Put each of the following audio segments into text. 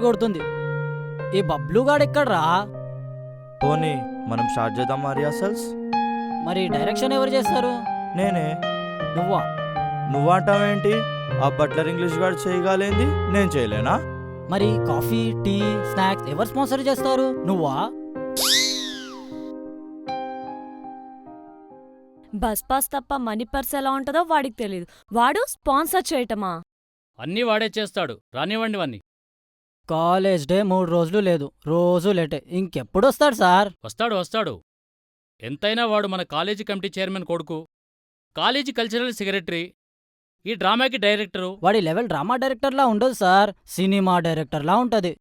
కొడుతుంది. ఈ బబ్లుగాడెక్కడ్రా? పోనీ మనం స్టార్ట్ చేద్దామా రిహార్సల్స్? మరి డైరెక్షన్ ఎవరు చేస్తారు? నేనే. నువ్వా? నువ్వంటావేంటి? ఆ బట్లర్ ఇంగ్లీష్ గారు చేయగలేంది, నేను చేయలేనా? మరి కాఫీ, టీ, స్నాక్స్ ఎవరు స్పాన్సర్ చేస్తారు? నువ్వా? బస్ పాస్ తప్ప మనీ పర్స్ ఎలా ఉంటుందో వాడికి తెలియదు. వాడు స్పాన్సర్ చేయటమా? అన్నీ వాడే చేస్తాడు, రానివ్వండి వాన్ని. కాలేజ్ డే 3 రోజులు లేదు, రోజు లేటే. ఇంకెప్పుడొస్తాడు సార్? వస్తాడు. ఎంతైనా వాడు మన కాలేజీ కమిటీ చైర్మన్ కొడుకు, కాలేజీ కల్చరల్ సెక్రటరీ, ఈ డ్రామాకి డైరెక్టరు. వాడి లెవెల్ డ్రామా డైరెక్టర్లా ఉండదు సార్, సినిమా డైరెక్టర్లా ఉంటది.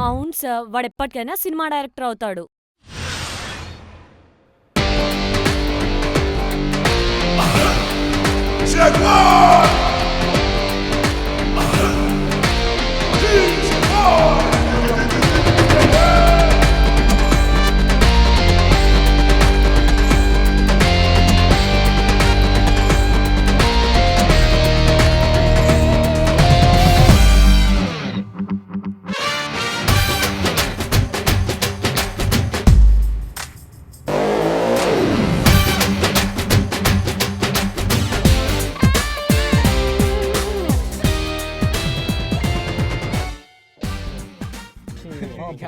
అవును సార్, వాడు ఎప్పటికైనా సినిమా డైరెక్టర్ అవుతాడు.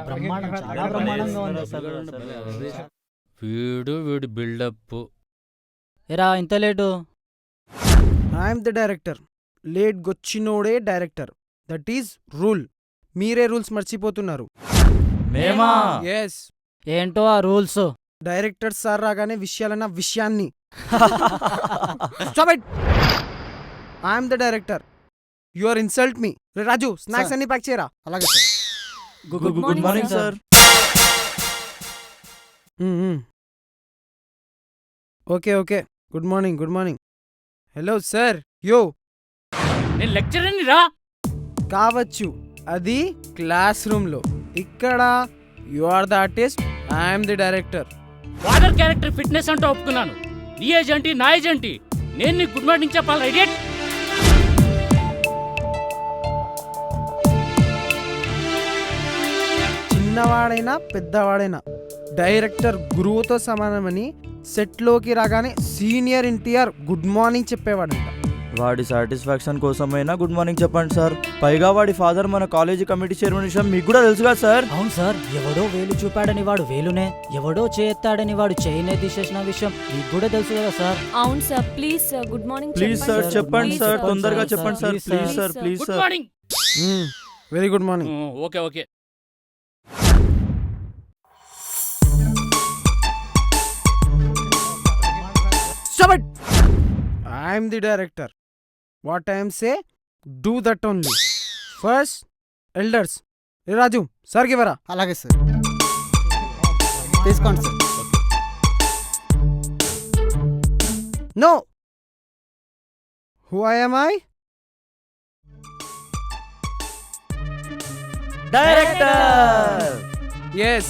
బ్రహ్మాండం, చాలా బ్రహ్మాండంగా ఉంది అసలు. వీడి బిల్డప్. ఎరా ఇంత late? I'm the director. Late గొచ్చినోడే డైరెక్టర్. That is rule. మీరే రూల్స్ మర్చిపోతున్నారు. మేమా? ఎస్. ఏంటో ఆ రూల్స్? డైరెక్టర్ సార్ రాగానే విషయాలన్న విషయాన్ని. I'm the director. You are insult me. Raju, snacks అన్ని ప్యాక్ చేయరా. అలాగే sir. Good morning sir. Okay. Good morning. Hello sir. యో నేను లెక్చరర్ని రా. కావచ్చు, అది క్లాస్ రూమ్లో. ఇక్కడ you are the artist, I'm the director. Water character fitness అంటూ ఒప్పుకున్నాను. నీ ఏజ్ ఏంటి, నా ఏజ్ ఏంటి? నేను నీకు గుడ్ మార్నింగ్ చెప్పాలి. రైట్? చిన్నవాడైనా పెద్దవాడైనా డైరెక్టర్ గురువుతో సమానమని సెట్లోకి రాగానే సీనియర్ ఎన్టీఆర్ గుడ్ మార్నింగ్ చెప్పేవాడంట. వాడి సాటిస్ఫాక్షన్ కోసమైనా గుడ్ మార్నింగ్ చెప్పండి సార్. పైగా వాడి ఫాదర్ మన కాలేజీ కమిటీ చైర్మన్ విషయం మీకు కూడా తెలుసు కదా సార్? అవును సార్, ఎవడో వేలు చూపాడని వాడు వేలునే, ఎవడో చేయెత్తాడని వాడు చేయనే తీసేసిన విషయం మీకు కూడా తెలుసు కదా సార్? అవును sir, please sir, good morning please sir చెప్పండి Please, సార్, sir. తొందరగా Sir, చెప్పండి sir. please, please sir. Sir, please good sir. Morning. Very good morning. Okay. Stop it! I am the director. What I am say, do that only. First, elders. ఏ Raju, sir గివరా. అలాగే sir, తీసుకోండి sir. No. Who am I? Director. Yes,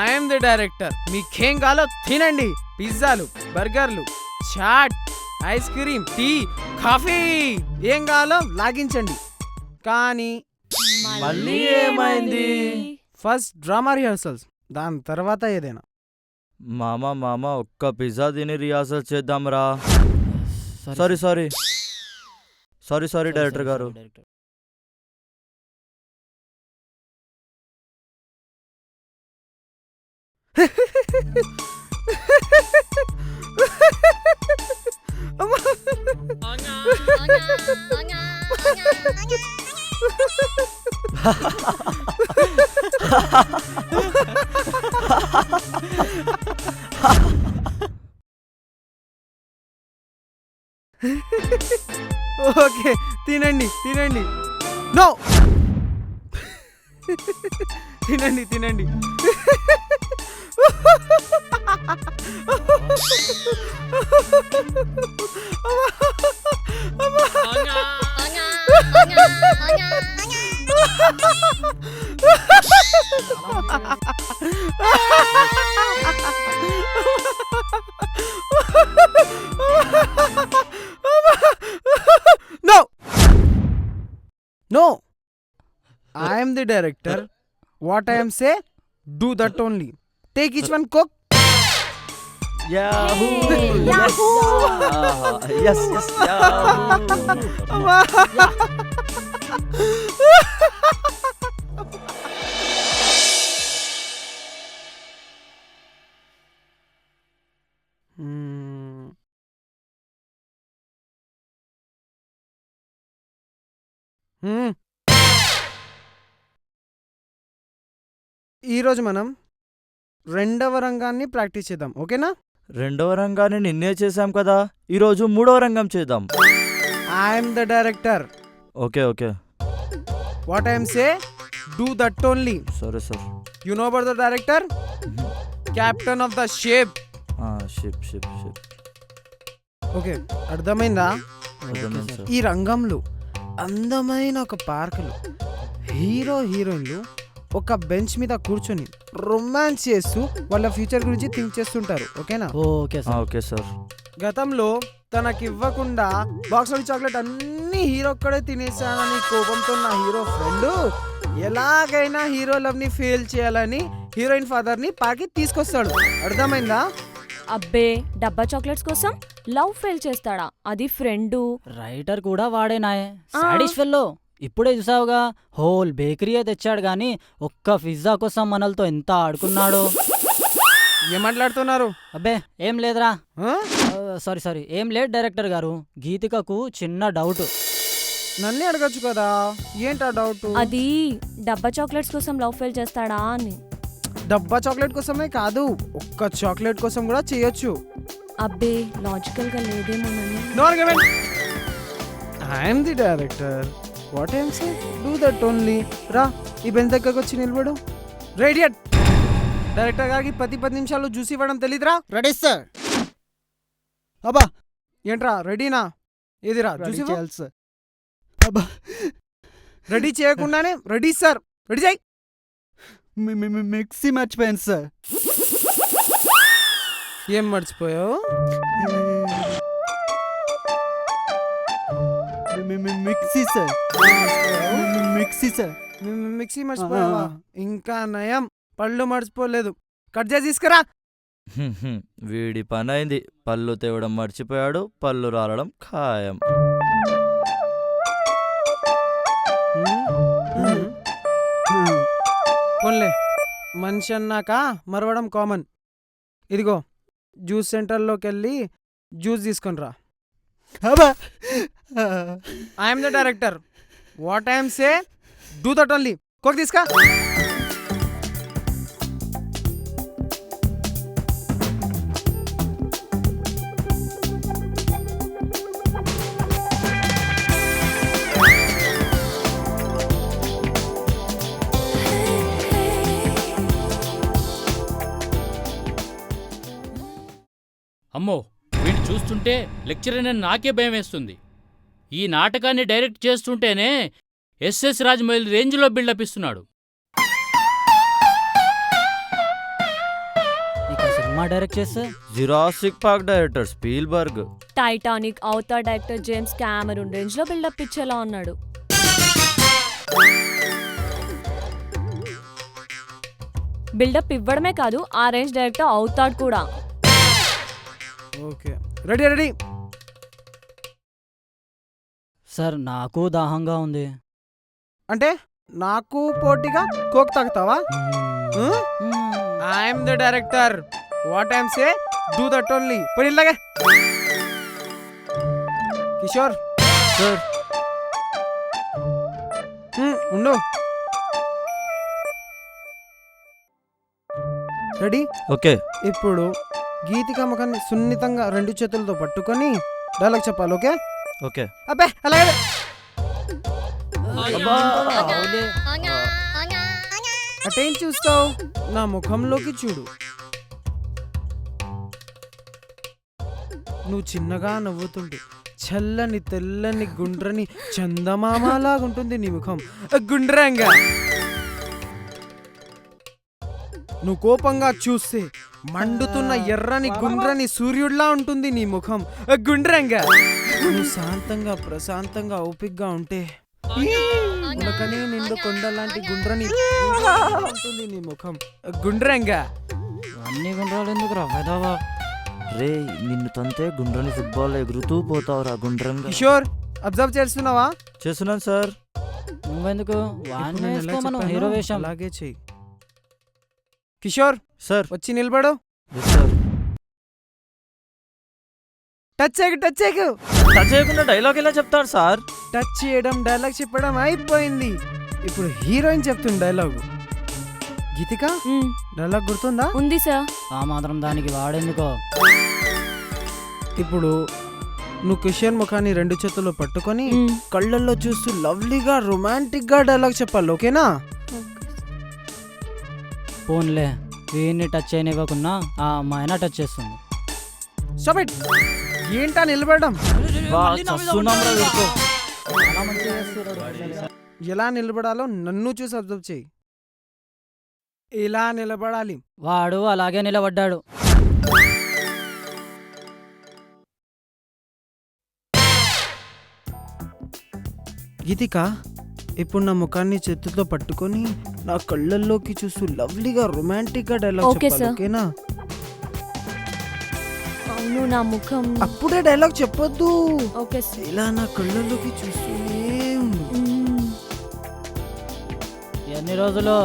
I am the director. మీకేం కాలో తినండి. పిజ్జాలు, బర్గర్లు, chaat, ice cream, tea, coffee, ఏం కావాలో లాగించండి. కానీ మళ్ళీ ఏమైంది? ఫస్ట్ డ్రామా రిహర్సల్స్, దాని తర్వాత ఏదైనా. మామ ఒక్క పిజ్జా తిని రిహార్సల్ చేద్దాం రా. సారీ డైరెక్టర్ గారు. ఓకే, తినండి. నో. తినండి. No. I am the director. What I am say, do that only. Take each one coke. Yahoo Yahoo! yes yes Yahoo ఈరోజు మనం రెండవ రంగాన్ని ప్రాక్టీస్ చేద్దాం, ఓకేనా? రెండవ రంగాన్ని నిన్నే చేశాం కదా, ఈరోజు మూడవ రంగం చేద్దాం. I'm the director. Okay okay what I'm say, do that only. సరే sir. You know about the director, captain of the ship. Ship ship ship okay, అర్థమైందా? అర్థమైంది సార్. ఈ రంగంలో అందమైన ఒక పార్కులో హీరో హీరోయిన్లు ఒక బెంచ్ మీద కూర్చొని రొమాన్స్ చేస్తూ వాళ్ళ ఫ్యూచర్ గురించి థింక్ చేస్తుంటారు, ఓకేనా? Okay sir. Okay sir. గతంలో తనకివ్వకుండా బాక్స్లో చాక్లెట్ అన్ని హీరో ఒక్కడే తినేసానని కోపంతో నా హీరో ఫ్రెండ్ ఎలాగైనా హీరో లవ్ ని ఫెయిల్ చేయాలని హీరోయిన్ ఫాదర్ ని పాకి తీసుకొస్తాడు, అర్థమైందా? అబ్బే, డబ్బా చాక్లెట్స్ కోసం లవ్ ఫెయిల్ చేస్తాడా? అది ఫ్రెండు. రైటర్ కూడా వాడేనాయే, సాడిష్ ఫెల్లో. ఇప్పుడే చూసావుగా, హోల్ బేకరీయే తెచ్చాడు గాని ఒక్క పిజ్జా కోసం మనలతో ఎంత ఆడుకున్నాడో. ఏం మాట్లాడుతున్నారు? అబ్బే ఏం లేదురా. ఆ? సారీ ఏం లేదు డైరెక్టర్ గారు, గీతికకు చిన్న డౌట్. నన్నే అడగచ్చు కదా, ఏంటా డౌట్? అది డబ్బా చాక్లెట్స్ కోసం లవ్ ఫెయిల్ చేస్తాడా అని. డబ్బా చాక్లెట్ కోసమే కాదు, ఒక్క చాక్లెట్ కోసం కూడా చేయొచ్చు. అబ్బే, లాజికల్ గా లేదేమోనని. No argument. I'm the director. What I'm say, do that only. రా, ఈ బెంచ్ దగ్గరకు వచ్చి నిలబడు. రేడియట్. డైరెక్టర్ గారికి 10 నిమిషాలు జ్యూస్ ఇవ్వడం తెలీదురా? Ready sir. అబ్బా ఏంట్రా రెడీనా? ఏదిరా జ్యూస్ ఇవ్వు. చేయాలి సార్. అబ్బా రెడీ చేయకుండానే రెడీ సార్, రెడీ చేయి. మిక్సీ మర్చిపోయాను సార్. ఏం మర్చిపోయావు? Mixie sir. Mixie sir. Mixie మర్చిపోయావా? ఇంకా నయం, పళ్ళు మర్చిపోలేదు. కట్ చేసి తీసుకురా. వీడి పని అయింది. పళ్ళు తేవడం మర్చిపోయాడు, పళ్ళు రాలడం ఖాయం. పోన్లే, మనిషి అన్నాక మరవడం కామన్. ఇదిగో జ్యూస్ సెంటర్లోకి వెళ్ళి జ్యూస్ తీసుకొని రా. అబ్బా I'm the director. What I'm say, do that only. Coke తీసుకా. అమ్మో, వీడిని చూస్తుంటే లెక్చరర్ అని నాకే భయం వేస్తుంది. ఈ నాటకాన్ని డైరెక్ట్ చేస్తుంటేనే ఎస్ఎస్ రాజమౌళి రేంజ్లో బిల్డప్ ఇస్తున్నాడు. ఇక సినిమా డైరెక్ట్ చేస్తే Jurassic park director Spielberg. Titanic Avatar director James Cameron range లో బిల్డప్ ఇచ్చేలా ఉన్నాడు. బిల్డప్ ఇవ్వడమే కాదు, ఆ రేంజ్ డైరెక్టర్ అవుతాడు కూడా. Okay, ready ready. సార్ నాకు దాహంగా ఉంది. అంటే నాకు పోటీగా కోక్ తాగుతావా? మ్మ్. I'm the director. What I'm say, do that only. పోయి ఇలాగే. కిషోర్ సార్. ఉండు. రెడీ. ఓకే. ఇప్పుడు గీతిక ముఖాన్ని సున్నితంగా 2 చేతులతో పట్టుకొని డైలాగ్ చెప్పాలి, ఓకే? ఓకే. అబ్బే అలాగే. అవులే. అటేం చూస్తావు, నా ముఖంలోకి చూడు. నువ్వు చిన్నగా నవ్వుతుంటే చల్లని తెల్లని గుండ్రని చందమామలాగుంటుంది నీ ముఖం, గుండ్రంగా. నువ్వు కోపంగా చూస్తే మండుతున్న ఎర్రని గుండ్రని సూర్యుడిలా ఉంటుంది నీ ముఖం, గుండ్రంగా. నువ్వు శాంతంగా ప్రశాంతంగా ఓపిగ్గా ఉంటే ఉలకని నిండు కొండలాంటి గుండ్రని ఉంటుంది నీ ముఖం గుండ్రంగా. అన్ని గుండ్రాలు ఎందుకు రా వెదవా? రే నిన్ను తంతే గుండ్రని ఫుట్బాల్ ఎగురుతూ పోతావురా గుండ్రంగా. కిషోర్ అబ్జర్వ్ చేస్తున్నావా? చేస్తున్నాను సార్. నువ్వెందుకు వాడిని ఇప్పుడు నేను ఎలా వేసుకో, మనం చెప్పానో హీరో వేషం. అలాగే చెయ్యి. కిషోర్ సార్. వచ్చి నిలబడు. Yes sir. టచ్ చేయకు టచ్ చేయకు. టచ్ చేయకుండా డైలాగ్ ఎలా చెప్తాడు సార్? టచ్ చేయడం డైలాగ్ చెప్పడం అయిపోయింది. ఇప్పుడు హీరోయిన్ చెప్తుంది డైలాగు. గీతిక మ్, డైలాగ్ గుర్తుందా? ఉంది సార్. ఆ మాత్రం దానికి వాడెందుకో. ఇప్పుడు నువ్వు కిషోర్ ముఖాన్ని 2 చేతుల్లో పట్టుకొని మ్, కళ్ళల్లో చూస్తూ లవ్లీగా రొమాంటిక్ గా డైలాగ్ చెప్పాలి. ఓకేనా? పోన్లే, వీడిని టచ్ చేయనివ్వకున్నా ఆ అమ్మాయినా టచ్ చేస్తుంది. Stop it. ఏంటా నిలబడడం? చస్తున్నాంరా వీడితో. చాలా మంచిగా చేస్తున్నాడు. ఎలా నిలబడాలో నన్ను చూసి అబ్జర్వ్ చేయి. ఇలా నిలబడాలి. వాడు అలాగే నిలబడ్డాడు. గీతిక ఇప్పుడు నా ముఖాన్ని చేతితో పట్టుకొని నా కళ్ళల్లోకి చూస్తూ లవ్లీగా రొమాంటిక్ గా డైలాగ్ ఓకే చెప్పాలి. సార్. ఓకేనా? అవును నా ముఖం. అప్పుడే డైలాగ్ చెప్పొద్దు. Okay sir. ఇలా నా కళ్ళల్లోకి చూస్తూనే ఉండు. మ్, ఎన్ని రోజులు?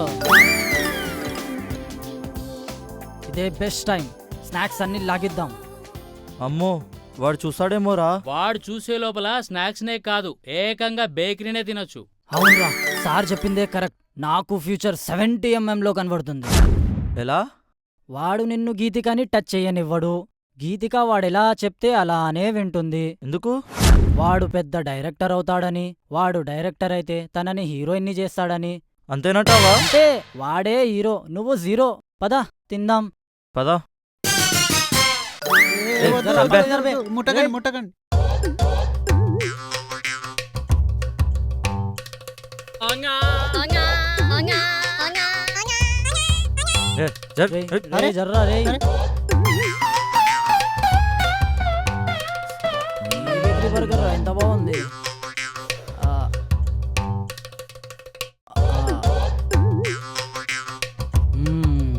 ఇదే బెస్ట్ టైం. స్నాక్స్ అన్ని లాగిద్దాం. అమ్మో వాడు చూస్తాడేమోరా. వాడు చూసే లోపల స్నాక్స్నే కాదు ఏకంగా బేకరీనే తినొచ్చు. అవునరా, సార్ చెప్పిందే కరెక్ట్. నాకు ఫ్యూచర్ 70 mm లో కనబడుతుంది. ఎలా? వాడు నిన్ను గీతికని టచ్ చేయనివ్వడు. గీతిక వాడెలా చెప్తే అలానే వింటుంది. ఎందుకు? వాడు పెద్ద డైరెక్టర్ అవుతాడని, వాడు డైరెక్టర్ అయితే తనని హీరోయిన్ని చేస్తాడని. అంతేనటావా? అంటే వాడే హీరో, నువ్వు జీరో. పద తిందాం. పదా. ఏ, వద్దు, జర వద్దు, బే, వద్దు, జర బే. ముట్టకండి ఏ. ముట్టకండి. ఏ, జర్, రేయ్, ఏ, రేయ్, జర్రా రేయ్. అరే. ఈ బేకరీ బర్గర్ ఎంత బాగుంది. ఆ. ఆ. మ్మ్.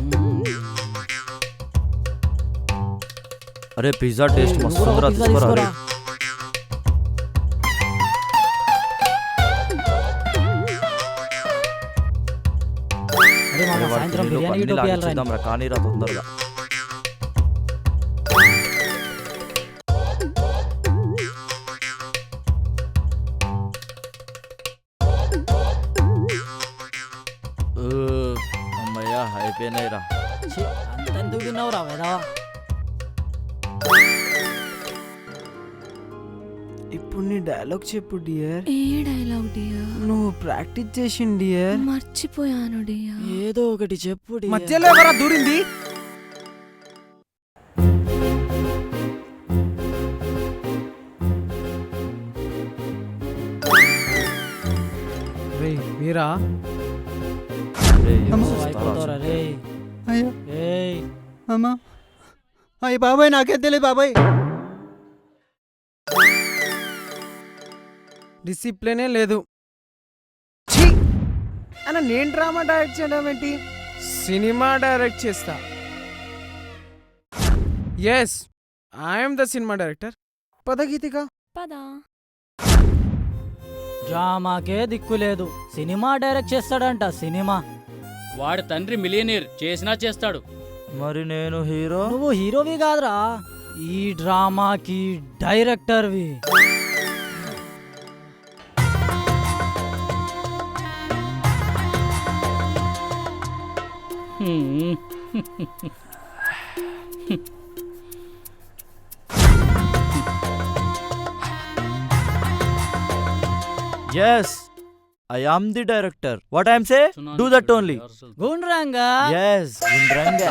మ్మ్. అరే పిజ్జా టేస్ట్ నువ్వు మస్తు కూడా ఉందిరా, ఒక పిజ్జా తీసుకోరా. తీసుకోరా. అరే మామ, అరే, వాడికి సాయంత్రం నీళ్ళు బిర్యానీ అన్నీ గిట్ట ఒప్పియాలిరా. లాగించేద్దాంరా, కానీరా తొందరగా. ఊ, అమ్మయ్యా అయిపోయినాయిరా. ఛీ, అంతెందుకు తిన్నావురా వెధవా? ఇప్పుడు నీ డైలాగ్ చెప్పు డియర్. ఏ డైలాగ్ డియా? నువ్వు ప్రాక్టీస్ చేసింది డియర్. మర్చిపోయాను డియా. ఏదో ఒకటి చెప్పు డియర్. మధ్యలో ఎవరా దూరింది? రేయ్ వీరా, రే, ఏం అమ్మ. చేస్తారా? అయిపోతావురా రేయ్. అయ్యో ఏయ్, అమ్మా. అయ్య బాబాయ్, నాకేం తెలియదు బాబాయ్. డిసిప్లినే లేదు. ఛీ! అన్న నేను డ్రామా డైరెక్ట్ చేయడం ఏంటి? సినిమా డైరెక్ట్ చేస్తా. Yes, I'm the cinema director. పద గీతిక. పదా. డ్రామాకే దిక్కు లేదు, సినిమా డైరెక్ట్ చేస్తాడంట. సినిమా? వాడి తండ్రి మిలియనీర్, చేసినా చేస్తాడు. మరి నేను హీరో. నువ్వు హీరోవి కాదురా, ఈ డ్రామాకి డైరెక్టర్వి. Hmm. Yes, I am the director. What I'm say, do that only. గుండ్రంగా. ఎస్, గుండ్రంగా.